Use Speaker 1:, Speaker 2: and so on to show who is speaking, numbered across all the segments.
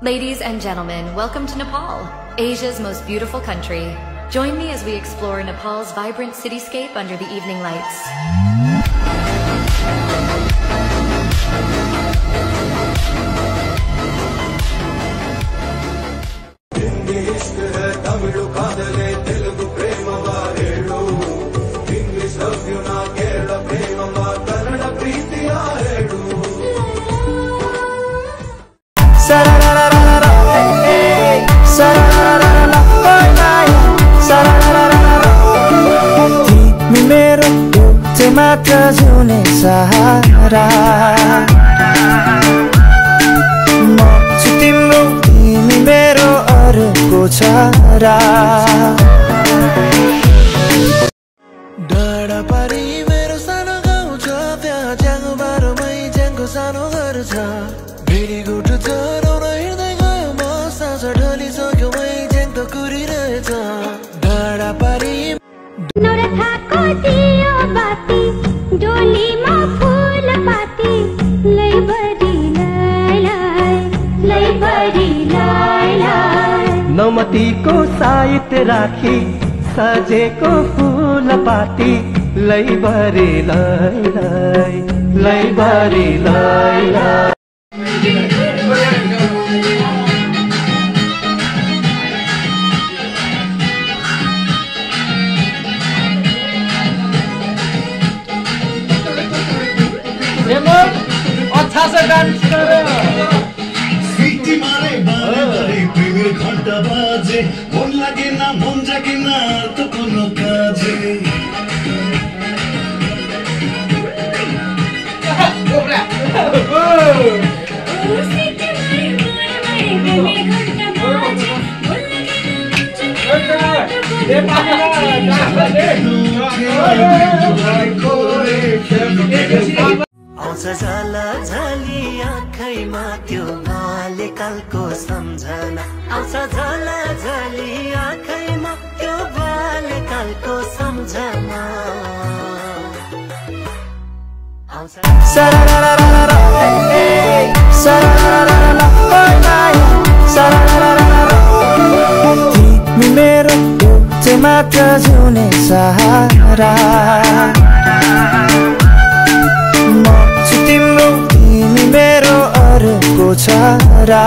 Speaker 1: Ladies and gentlemen, welcome to Nepal, Asia's most beautiful country. Join me as we explore Nepal's vibrant cityscape under the evening lights.
Speaker 2: मात्र जिउने सहारा म छु तिम्रो तिमी मेरो अर्को छारा डाँडा पारी मेरो सानो गाउँ छ त्यहाँ ज्याङो बारोमै ज्याङको सानो घर छ भिडी गुटु चराउन हिँड्दै गयो म साँझ ढलिसक्यो मै ज्याङ त कुरिरहेछ डाँडा पारी
Speaker 3: नौरथाको दियो बाती डोलीमा फूल पाती लैबरी लाई
Speaker 2: नौमतीको साहित्य राखी सजेको फूल पाती लैबरी लाई अच्छा से डांस करो
Speaker 4: सीटी मारे बारे प्रेमेर घंटा बाजे मन लागे ना मन जागे ना तो कोनो काजे
Speaker 3: सीटी मारे प्रेमेर घंटा बाजे मन लागे ना
Speaker 2: आउँछ झल झली आँखैमा त्यो बाल्यकालको सम्झना आउँछ झल झली आँखैमा त्यो बाल्यकालको सम्झना तिमी मेरो एउटै मात्र जिउने सहारा म छु तिम्रो तिमी मेरो अर्को छारा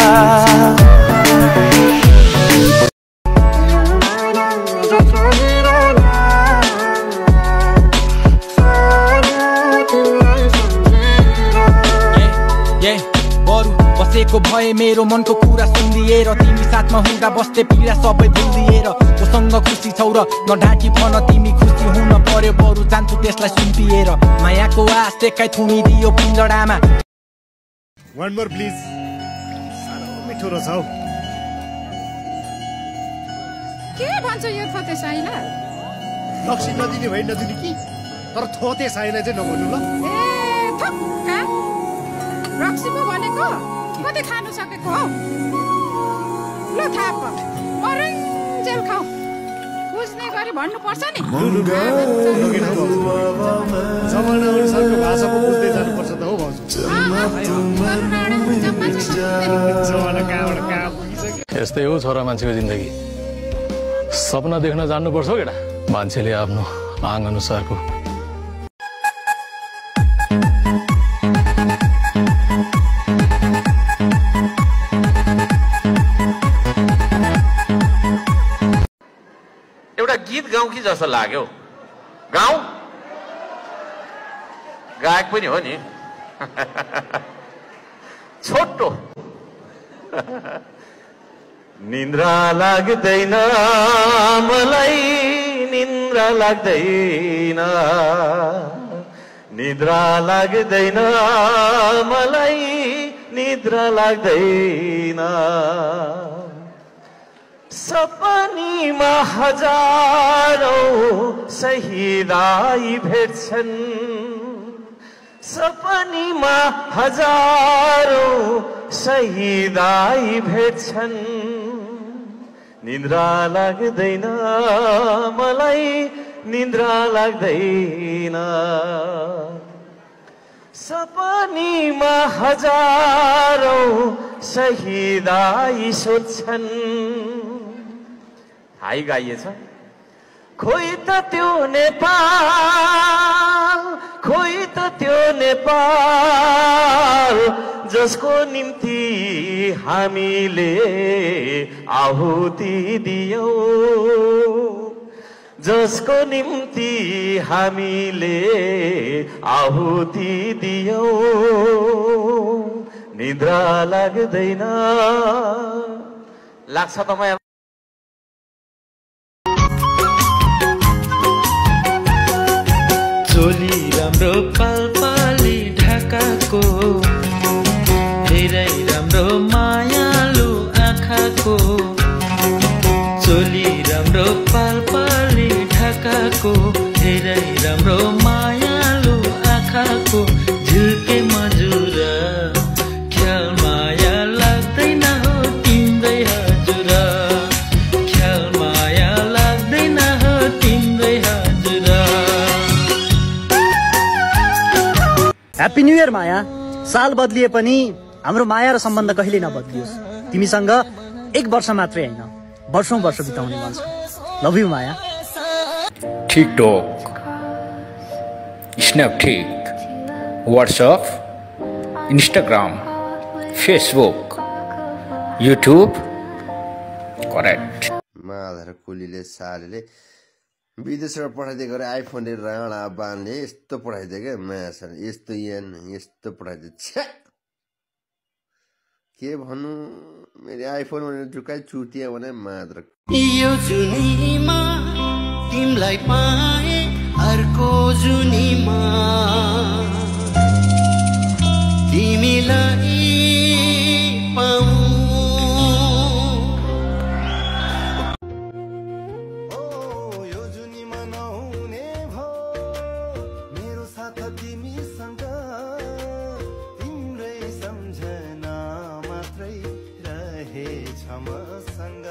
Speaker 5: बसेको भए मेरो मनको कुरा सुनिदिएर तिमी साथमा हुँदा बस्दै पीडा सबै भुलिएर मसँग खुसी छौ र नढाकी भन तिमी खुसी हुन पर्यो बरु जान्छु त्यसलाई सुम्पिएर मायाको आश देखाइ थुनिदियो पिञ्जडामा
Speaker 4: वन मोर प्लिज सानो मिठो रहेछ हौ
Speaker 6: के भन्छ यो थोते साइला
Speaker 4: लक्ष्मी नदिने भइ नदिने कि तर थोते साइला चाहिँ नभन्नु ल
Speaker 6: ए थक्का रक्सी पो भनेको कति खानु सकेको हौ ल थाप मरुन्जेल खाऊ बुझ्ने गरी भन्नुपर्छ नि
Speaker 4: जमाना अनुसारको भाषा पो बुझ्दै जानुपर्छ त हौ भाउजू
Speaker 7: यस्तै हो छोरा मान्छेको जिन्दगी सपना देख्न जान्नुपर्छ हौ केटा मान्छेले आफ्नो आङ अनुसारको
Speaker 8: गीत गाउँ कि जस्तो लाग्यो गाउँ गायक पनि हो नि छोटो निन्द्रा लाग्दैन मलाई निन्द्रा लाग्दैन निद्रा लाग्दैन मलाई निद्रा लाग्दैन सपनीमा हजारौं शहीदाई भेट्छन् सपनीमा हजारौं शहीदाई भेट्छन् निन्द्रा लाग्दैन मलाई निन्द्रा लाग्दैन सपनीमा हजारौं शहीद आई सोध्छन् हाई गाइएछ खोइ त त्यो नेपाल खोइ त त्यो नेपाल जसको निम्ति हामीले आहुति दियौ जसको निम्ति हामीले आहुति दियौ निद्रा लाग्दैन लाग्छ तपाईँ
Speaker 9: चोली राम्रो पालपाली ढाकाको धेरै राम्रो मायालु आँखाको चोली राम्रो पालपाली ढाकाको धेरै राम्रो मायालु आँखाको झुके मजुर ख्याल माया लाग्दैन हो तिम्रै हजुर ख्याल माया लाग्दैन हो तिम्रै हजुर
Speaker 10: ह्याप्पी न्यू इयर माया साल बदलिए पनि हाम्रो माया र सम्बन्ध कहिले नबदलियोस् तिमीसँग 1 वर्ष मात्रै हैन वर्षौं वर्ष बिताउने मन छ लभ यू माया
Speaker 11: TikTok Snapchat WhatsApp Instagram Facebook YouTube correct
Speaker 12: माधर कुलीले सालेले विदेशबाट पठाइदिएको आइफोन राणा बानले यस्तो पठाइदियो क्या माया यस्तो यान यस्तो पठाइदियो छ्या के भन्नु मेरो आइफोन भनेर जुकाइ चुटिया भने मात्र
Speaker 9: यो जुनीमा तिमलाई पाए अर्को जुनीमा तिमीलाई पाऊ
Speaker 2: यो जुनीमा नहुने भो मेरो साथ तिमीसँग तिम्रै सम्झना मात्रै रहेछ मसँग